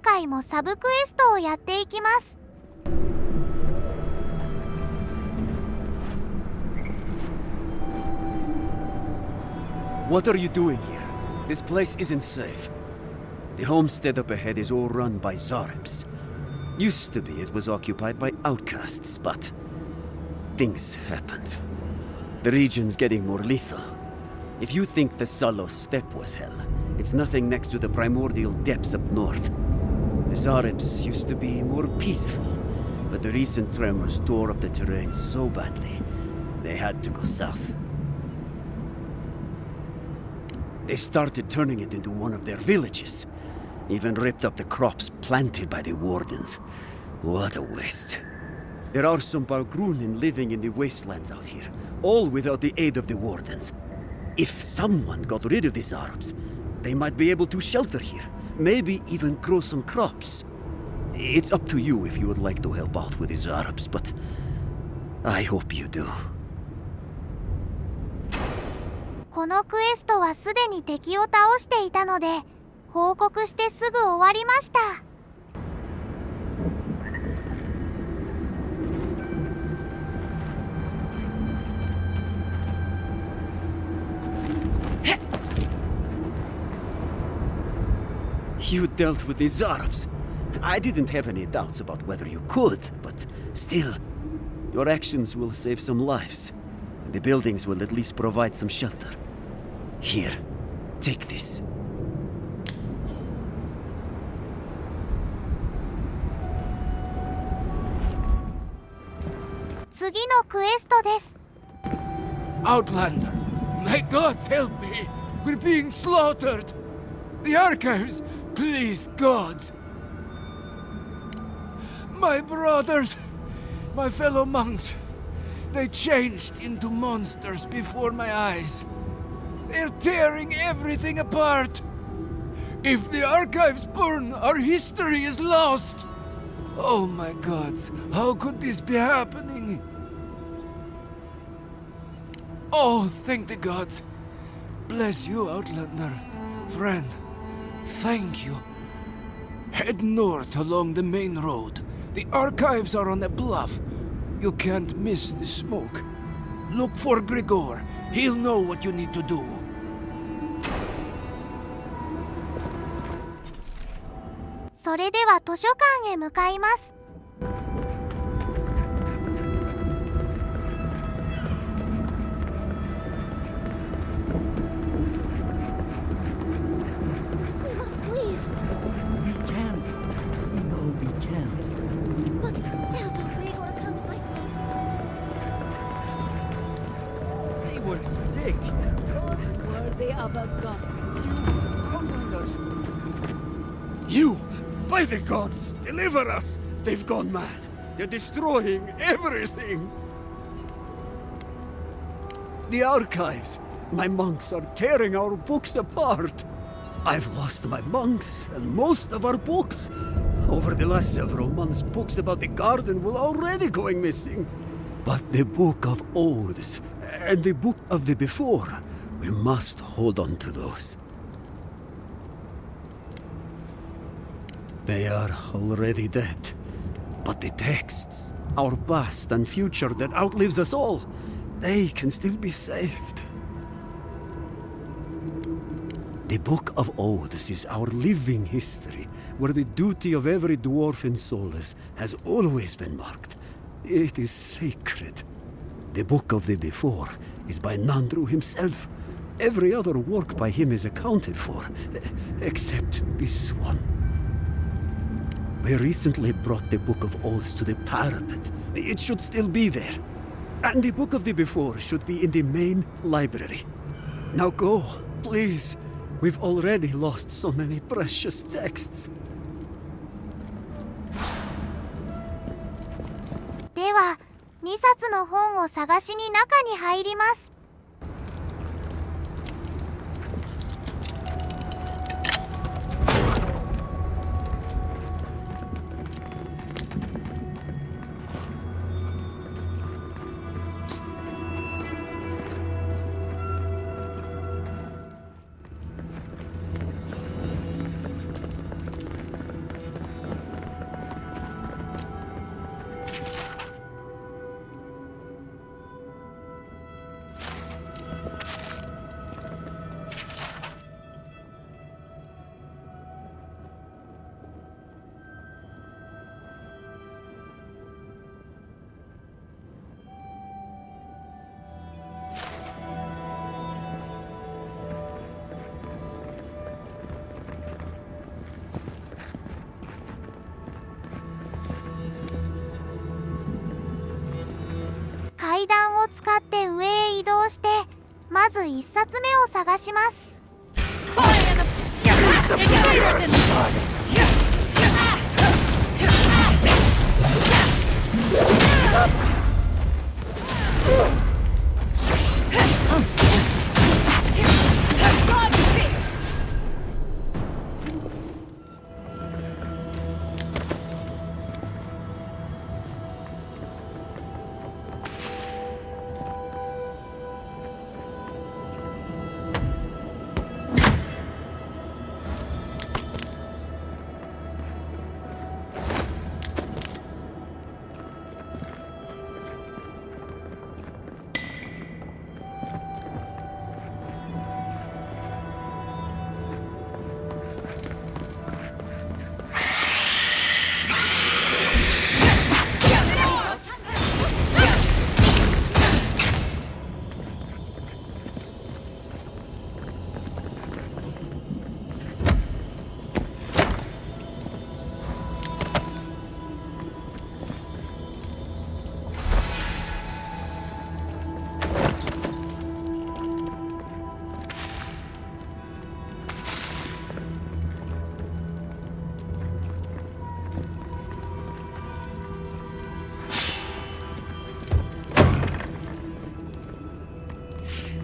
回もサブクエストをやっていきます。What are you doing here? This place isn't safe. The homestead up ahead is all run by Zaribs. Used to be it was occupied by outcasts, but things happened. The region's getting more lethal. If you think the Salos steppe was hell, it's nothing next to the primordial depths up north. The Zaribs used to be more peaceful, but the recent tremors tore up the terrain so badly, they had to go south. They started turning it into one of their villages. Even ripped up the crops planted by the wardens. What a waste. There are some Bargrunin living in the wastelands out here, all without the aid of the wardens. If someone got rid of these Arabs, they might be able to shelter here, maybe even grow some crops. It's up to you if you would like to help out with these Arabs, but I hope you do. このクエストはすでに敵を倒していたので、報告してすぐ終わりました。You dealt with these Arabs. I didn't have any doubts about whether you could, but still, your actions will save some lives. The buildings will at least provide some shelter. Here, take this. 次のクエストです。Outlander, my gods help me! We're being slaughtered! The archives, please, gods! My brothers, my fellow monks, they changed into monsters before my eyes. They're tearing everything apart. If the archives burn, our history is lost. Oh my gods, how could this be happening? Oh, thank the gods. Bless you, Outlander. Friend, thank you. Head north along the main road. The archives are on a bluff. You can't miss the smoke. Look for Grigor. He'll know what you need to do. それでは図書館へ向かいます。You! By the gods, deliver us! They've gone mad. They're destroying everything. The archives. My monks are tearing our books apart. I've lost my monks and most of our books. Over the last several months, books about the garden were already going missing. But the Book of Oaths and the Book of the Before, we must hold on to those. They are already dead. But the texts, our past and future that outlives us all, they can still be saved. The Book of Oaths is our living history, where the duty of every dwarf in Solus has always been marked. It is sacred. The Book of the Before is by Nandru himself. Every other work by him is accounted for, except this one. We recently brought the Book of Oaths to the parapet. It should still be there. And the Book of the Before should be in the main library. Now go, please. We've already lost so many precious texts. では、2冊の本を探しに中に入ります。使って上へ移動して、まず1冊目を探します。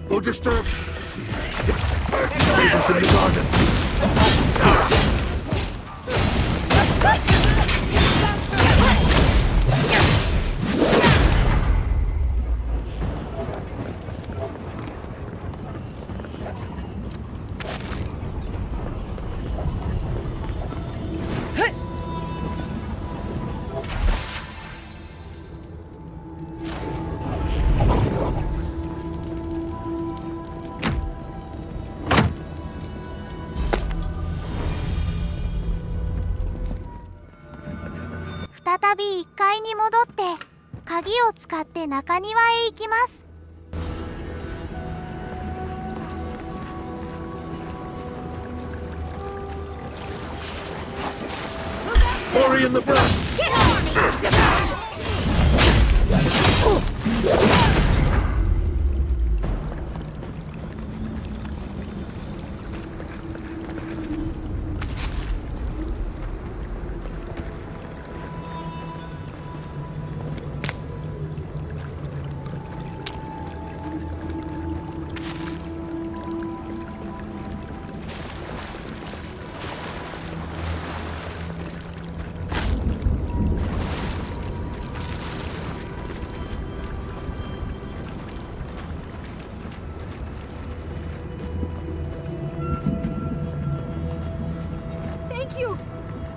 No disturb. Leave us in the garden.再び1階に戻って鍵を使って中庭へ行きます。Hurry in the brush.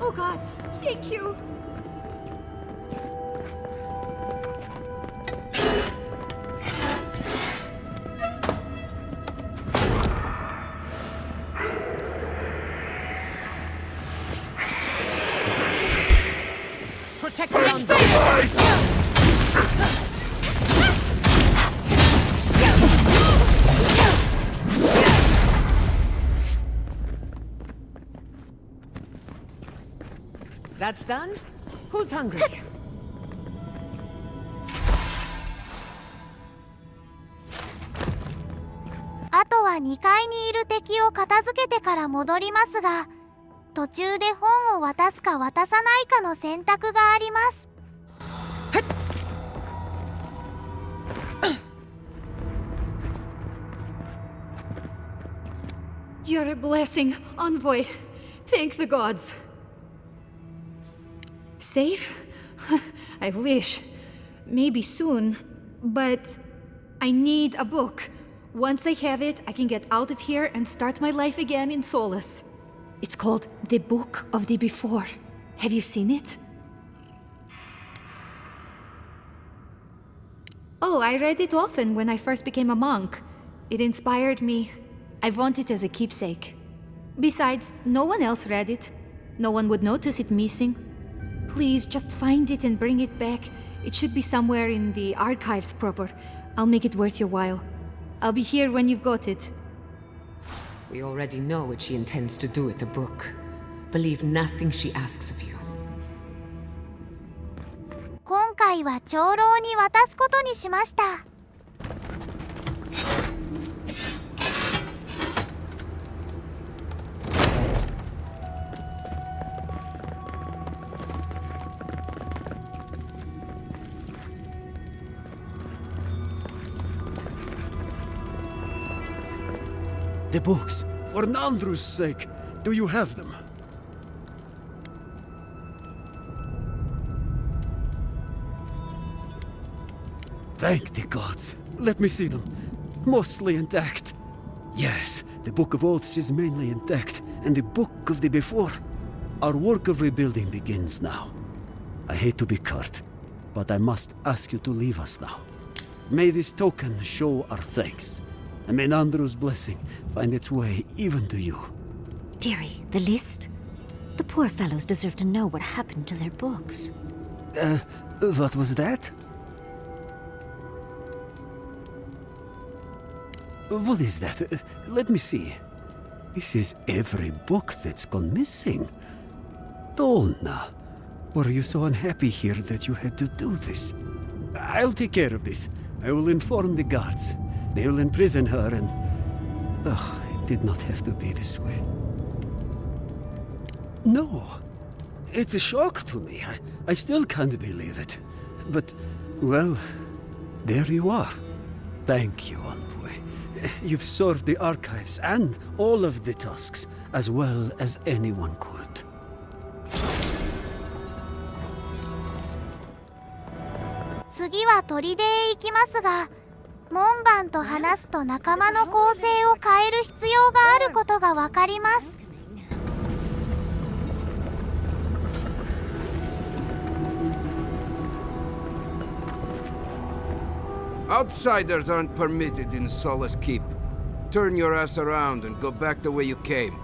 Oh gods, thank you! ？That's done? Who's hungry? あとは2階にいる敵を片付けてから戻りますが、途中で本を渡すか渡さないかの選択があります。You're a blessing, envoy. Thank the gods. Safe? I wish. Maybe soon. But I need a book. Once I have it, I can get out of here and start my life again in Solace. It's called The Book of the Before. Have you seen it? Oh, I read it often when I first became a monk. It inspired me. I want it as a keepsake. Besides, no one else read it. No one would notice it missing. Please, just find it and bring it back. It should be somewhere in the archives proper. I'll make it worth your while. I'll be here when you've got it. We already know what she intends to do with the book. Believe nothing she asks of you. 今回は長老に渡すことにしました。The books, for Nandru's sake, do you have them? Thank the gods. Let me see them. Mostly intact. Yes, the Book of Oaths is mainly intact, and the Book of the Before. Our work of rebuilding begins now. I hate to be curt, but I must ask you to leave us now. May this token show our thanks, and may Nandru's blessing find its way even to you. Dearie, the list? The poor fellows deserve to know what happened to their books. What was that? What is that? Let me see. This is every book that's gone missing. Dolna, were you so unhappy here that you had to do this? I'll take care of this. I will inform the guards. They will imprison her and... Oh, it did not have to be this way. No. It's a shock to me. I still can't believe it. But, well, there you are. Thank you, Envoy. You've served the archives and all of the tasks as well as anyone could. 次は砦へ行きますが、門番と話すと仲間の構成を変える必要があることがわかります。Outsiders aren't permitted in Solace Keep. Turn your ass around and go back the way you came.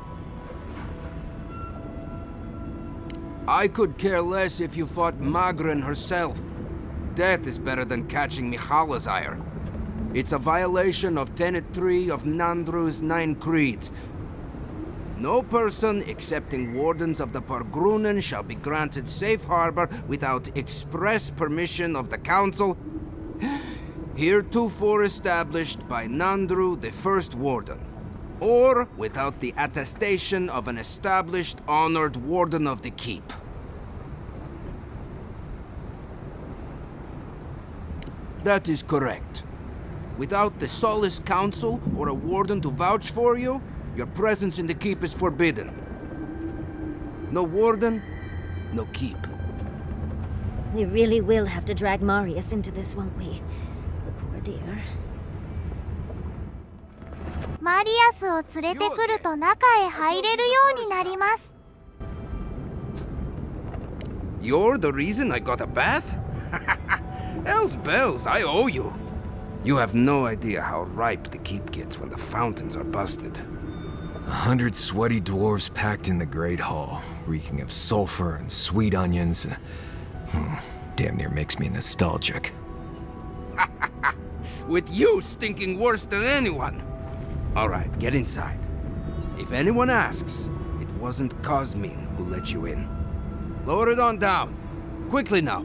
I could care less if you fought Magren herself. Death is better than catching Mihala's ire. It's a violation of Tenet 3 of Nandru's 9 creeds. No person excepting wardens of the Pargrunen shall be granted safe harbor without express permission of the Council, heretofore established by Nandru, the First Warden, or without the attestation of an established, honored Warden of the Keep. That is correct. Without the Solace Council or a Warden to vouch for you, your presence in the Keep is forbidden. No Warden, no Keep. We really will have to drag Marius into this, won't we? The poor dear. マリアスを連れてくると中へ入れるようになります。You're the reason I got a bath? Hell's bells, I owe you. You have no idea how ripe the keep gets when the fountains are busted. 100 sweaty dwarves packed in the Great Hall, reeking of sulfur and sweet onions. Damn near makes me nostalgic. With you stinking worse than anyone. All right, get inside. If anyone asks, it wasn't Cosmin who let you in. Lower it on down. Quickly now.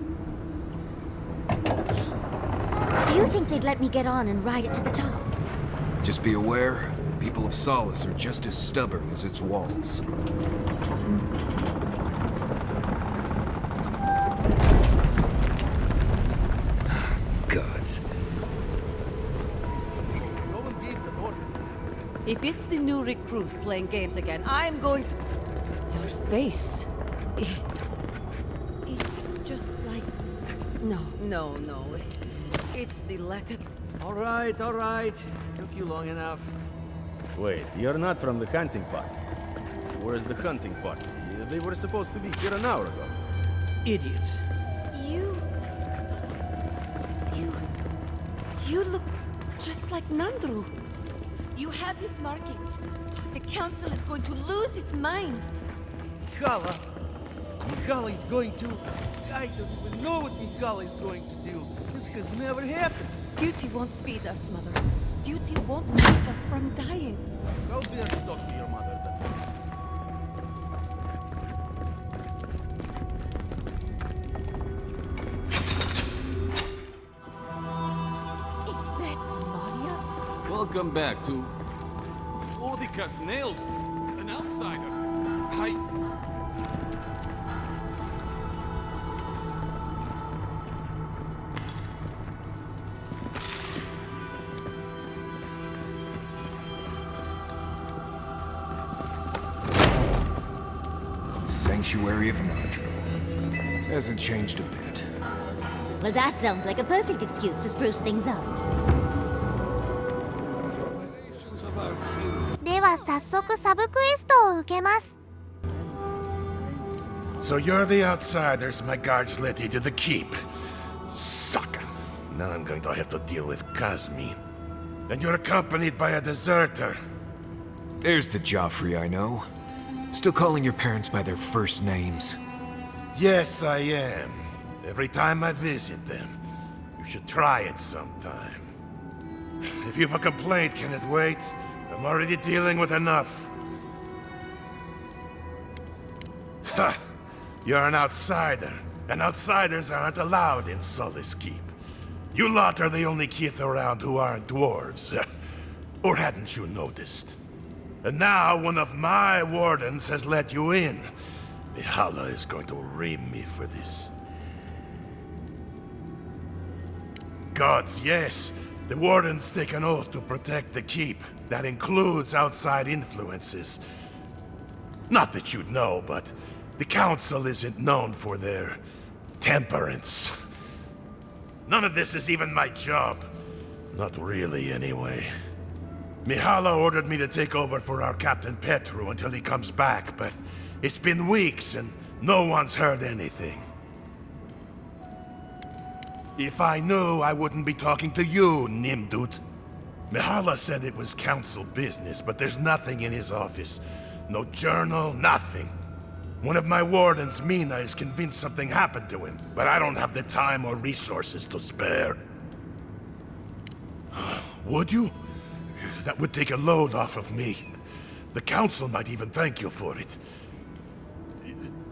Do you think they'd let me get on and ride it to the top? Just be aware, people of Solace are just as stubborn as its walls. Gods. If it's the new recruit playing games again, I'm going to... Your face... It's just like... No. It's the lack of... All right. Took you long enough. Wait, you're not from the hunting party. Where's the hunting party? They were supposed to be here an hour ago. Idiots. You look just like Nandru. You have his markings. The council is going to lose its mind. Mihala is going to... I don't even know what Mihala is going to do. This has never happened. Duty won't feed us, Mother. Duty won't keep us from dying. I'll be there to talk to your mother then. Is that Marius? Welcome back to... Odicus Nails, an outsider. sanctuary of Nandro. Hasn't changed a bit. Well, that sounds like a perfect excuse to spruce things up. では早速サブクエストを受けます。 So you're the outsiders my guards led you to the keep. Sucker. Now I'm going to have to deal with Kazmin. And you're accompanied by a deserter. There's the Joffrey I know. Still calling your parents by their first names. Yes, I am. Every time I visit them. You should try it sometime. If you've a complaint, can it wait? I'm already dealing with enough. Ha! You're an outsider, and outsiders aren't allowed in Sully's Keep. You lot are the only kith around who aren't dwarves. Or hadn't you noticed? And now one of my wardens has let you in. Mihala is going to ream me for this. Gods, yes. The wardens take an oath to protect the keep. That includes outside influences. Not that you'd know, but the council isn't known for their temperance. None of this is even my job. Not really, anyway. Mihala ordered me to take over for our Captain Petru until he comes back, but it's been weeks and no one's heard anything. If I knew, I wouldn't be talking to you, Nimdut. Mihala said it was council business, but there's nothing in his office. No journal, nothing. One of my wardens, Mina, is convinced something happened to him, but I don't have the time or resources to spare. Would you? That would take a load off of me. The council might even thank you for it.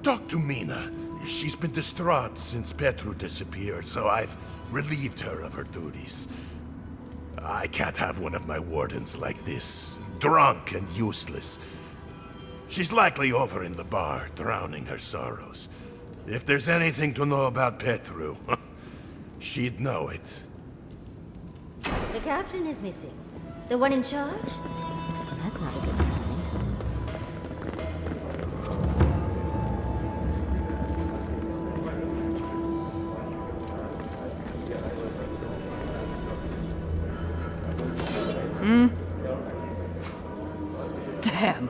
Talk to Mina. She's been distraught since Petru disappeared, so I've relieved her of her duties. I can't have one of my wardens like this, drunk and useless. She's likely over in the bar, drowning her sorrows. If there's anything to know about Petru, she'd know it. The captain is missing. The one in charge? That's not a good sign. Damn.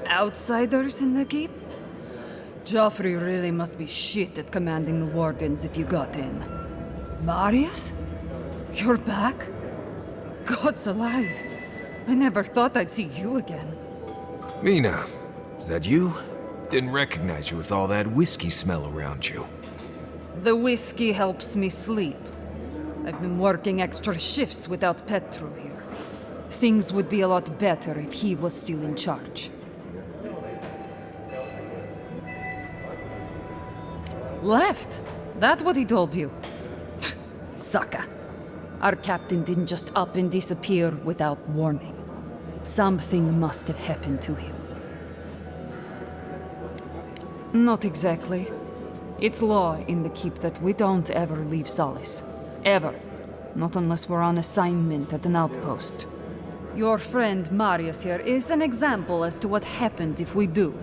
Outsiders in the keep? Joffrey really must be shit at commanding the wardens if you got in. Marius? You're back? God's alive. I never thought I'd see you again. Mina, is that you? Didn't recognize you with all that whiskey smell around you. The whiskey helps me sleep. I've been working extra shifts without Petru here. Things would be a lot better if he was still in charge. Left? That what he told you? Sucker. Our captain didn't just up and disappear without warning. Something must have happened to him. Not exactly. It's law in the keep that we don't ever leave Solace. Ever. Not unless we're on assignment at an outpost. Your friend Marius here is an example as to what happens if we do.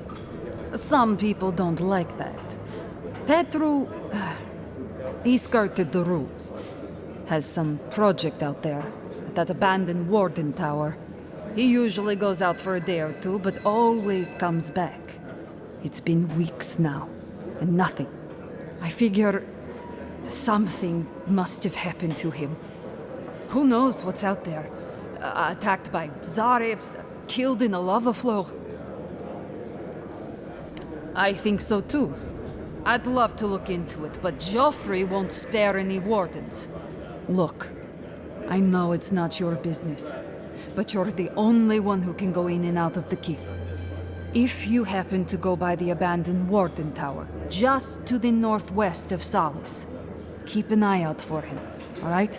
Some people don't like that. Petru... he skirted the rules. Has some project out there, at that abandoned warden tower. He usually goes out for a day or two, but always comes back. It's been weeks now, and nothing. I figure... something must have happened to him. Who knows what's out there? Attacked by Zarips, killed in a lava flow. I think so too. I'd love to look into it, but Joffrey won't spare any wardens. Look, I know it's not your business, but you're the only one who can go in and out of the keep. If you happen to go by the abandoned warden tower, just to the northwest of Solace, keep an eye out for him, all right?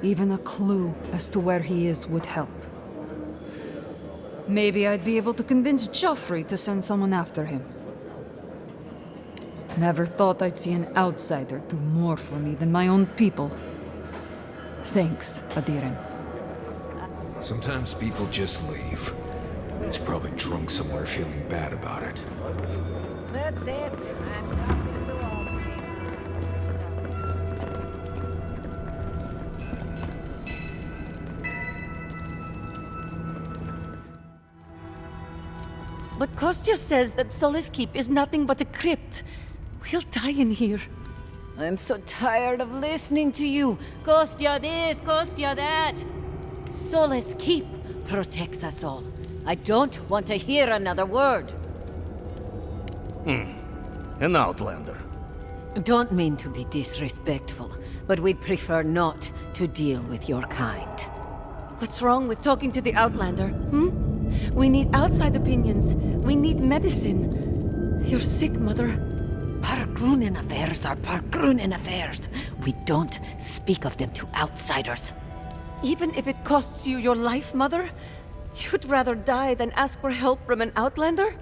Even a clue as to where he is would help. Maybe I'd be able to convince Joffrey to send someone after him. Never thought I'd see an outsider do more for me than my own people. Thanks, Adiren. Sometimes people just leave. He's probably drunk somewhere feeling bad about it. That's it. I'm talking to all. But Kostya says that Solace Keep is nothing but a crypt. We'll die in here. I'm so tired of listening to you. Kostya this, Kostya that. Solace Keep protects us all. I don't want to hear another word. An outlander. Don't mean to be disrespectful, but we'd prefer not to deal with your kind. What's wrong with talking to the Outlander, We need outside opinions. We need medicine. You're sick, Mother. Parkrunen affairs are Parkrunen affairs. We don't speak of them to outsiders. Even if it costs you your life, Mother? You'd rather die than ask for help from an Outlander?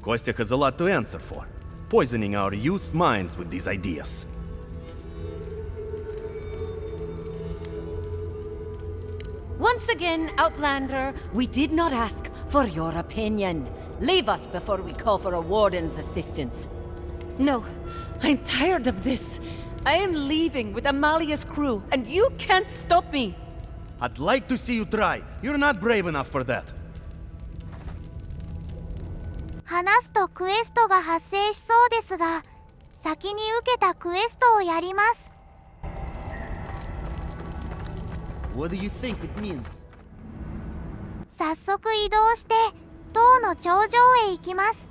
Kostya has a lot to answer for, poisoning our youth's minds with these ideas. Once again, Outlander, we did not ask for your opinion. Leave us before we call for a warden's assistance. No, I'm tired of this. I am leaving with Amalia's crew, and you can't stop me. I'd like to see you try. You're not brave enough for that. 話すとクエストが発生しそうですが、先に受けたクエストをやります。What do you think it means? 早速移動して塔の頂上へ行きます。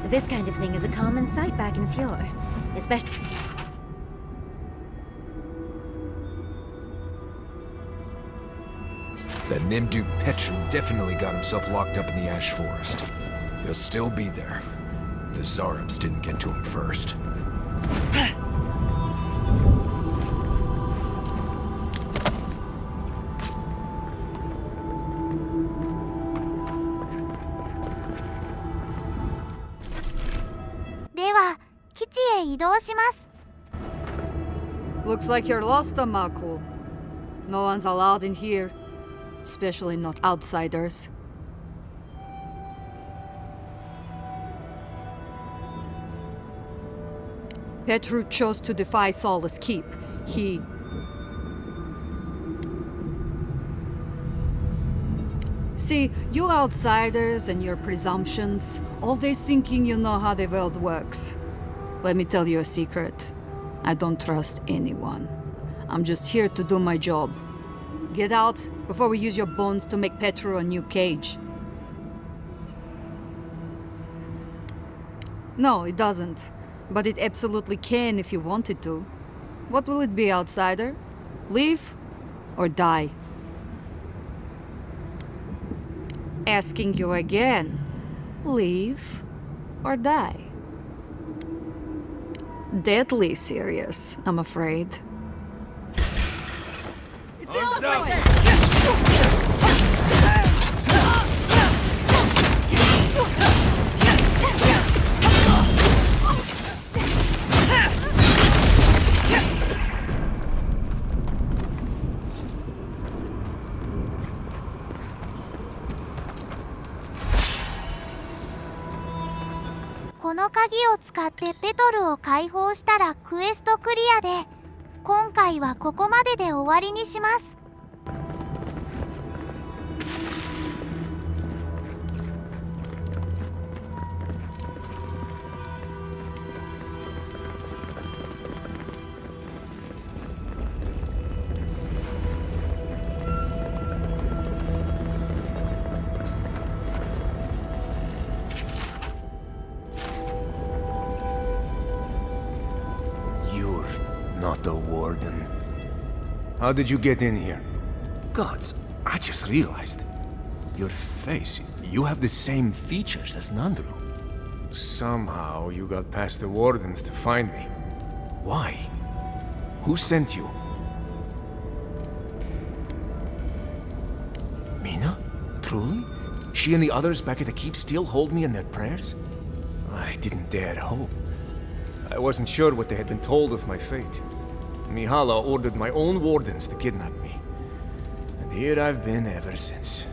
This kind of thing is a common sight back in Fjord, especially... That Nimdu Petru definitely got himself locked up in the Ash Forest. He'll still be there. The Zarabs didn't get to him first. Looks like you're lost, Amaku. No one's allowed in here, especially not outsiders. Petru chose to defy Solace Keep. He... See, you outsiders and your presumptions, always thinking you know how the world works. Let me tell you a secret. I don't trust anyone. I'm just here to do my job. Get out before we use your bones to make Petru a new cage. No, it doesn't. But it absolutely can if you wanted to. What will it be, outsider? Leave or die? Asking you again. Leave or die? Deadly serious, I'm afraid.「この鍵を使ってペトルを解放したらクエストクリアで、今回はここまでで終わりにします。」Not the warden. How did you get in here? Gods, I just realized. Your face, you have the same features as Nandru. Somehow you got past the wardens to find me. Why? Who sent you? Truly? She and the others back at the keep still hold me in their prayers? I didn't dare hope. I wasn't sure what they had been told of my fate. Mihala ordered my own wardens to kidnap me. And here I've been ever since.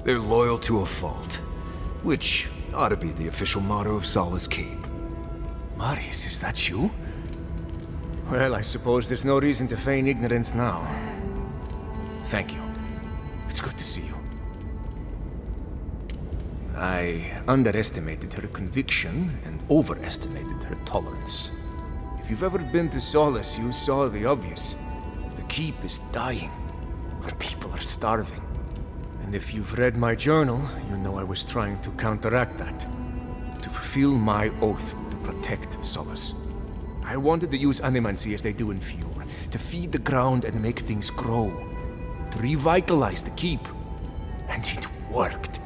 They're loyal to a fault, which ought to be the official motto of Solace Keep. Marius, is that you? Well, I suppose there's no reason to feign ignorance now. Thank you. It's good to see you. I underestimated her conviction and overestimated her tolerance. If you've ever been to Solace, you saw the obvious. The keep is dying. Our people are starving. And if you've read my journal, you know I was trying to counteract that. To fulfill my oath to protect Solace. I wanted to use animancy as they do in Fior, to feed the ground and make things grow. To revitalize the keep. And it worked.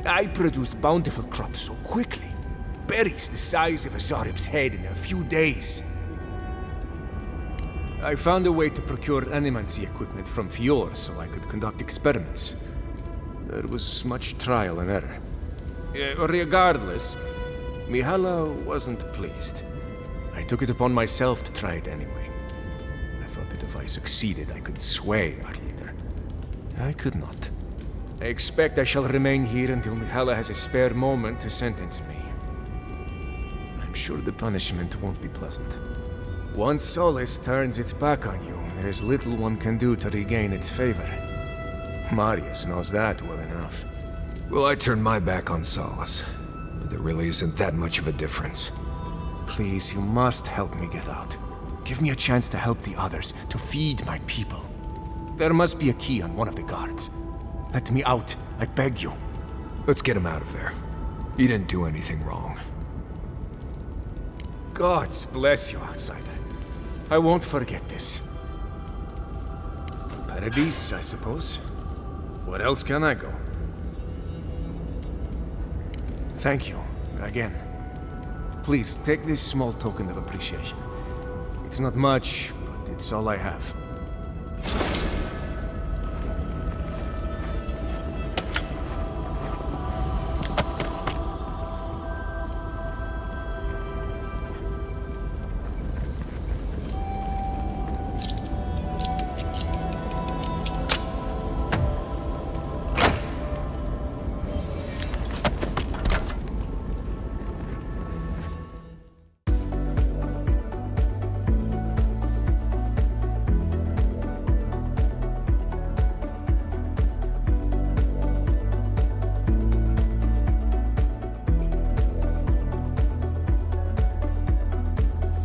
I produced bountiful crops so quickly. Berries the size of a Zarib's head in a few days. I found a way to procure animancy equipment from Fior so I could conduct experiments. There was much trial and error. Regardless, Mihala wasn't pleased. I took it upon myself to try it anyway. I thought that if I succeeded, I could sway our leader. I could not. I expect I shall remain here until Mihala has a spare moment to sentence me. I'm sure the punishment won't be pleasant. Once Solace turns its back on you, there is little one can do to regain its favor. Marius knows that well enough. Well, I turned my back on Solace, but there really isn't that much of a difference. Please, you must help me get out. Give me a chance to help the others, to feed my people. There must be a key on one of the guards. Let me out, I beg you. Let's get him out of there. He didn't do anything wrong. Gods bless you, outsider. I won't forget this. Paradise, I suppose. Where else can I go? Thank you, again. Please, take this small token of appreciation. It's not much, but it's all I have.